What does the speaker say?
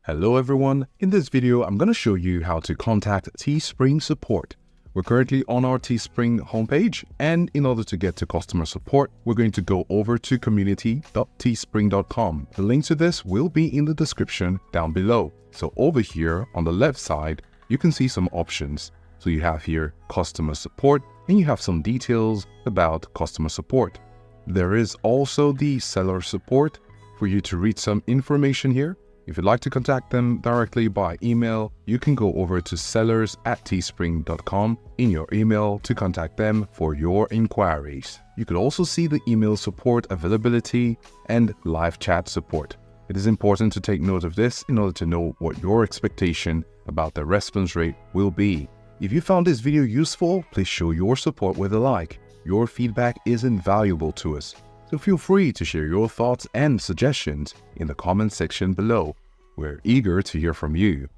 Hello everyone, in this video I'm going to show you how to contact TeeSpring support. We're currently on our TeeSpring homepage, and in order to get to customer support, we're going to go over to community.teespring.com. The link to this will be in the description down below. So over here on the left side, you can see some options. So you have here customer support, and you have some details about customer support. There is also the seller support for you to read some information here. If you'd like to contact them directly by email, you can go over to sellers@teespring.com in your email to contact them for your inquiries. You could also see the email support availability and live chat support. It is important to take note of this in order to know what your expectation about the response rate will be. If you found this video useful, please show your support with a like. Your feedback is invaluable to us. So feel free to share your thoughts and suggestions in the comment section below. We're eager to hear from you.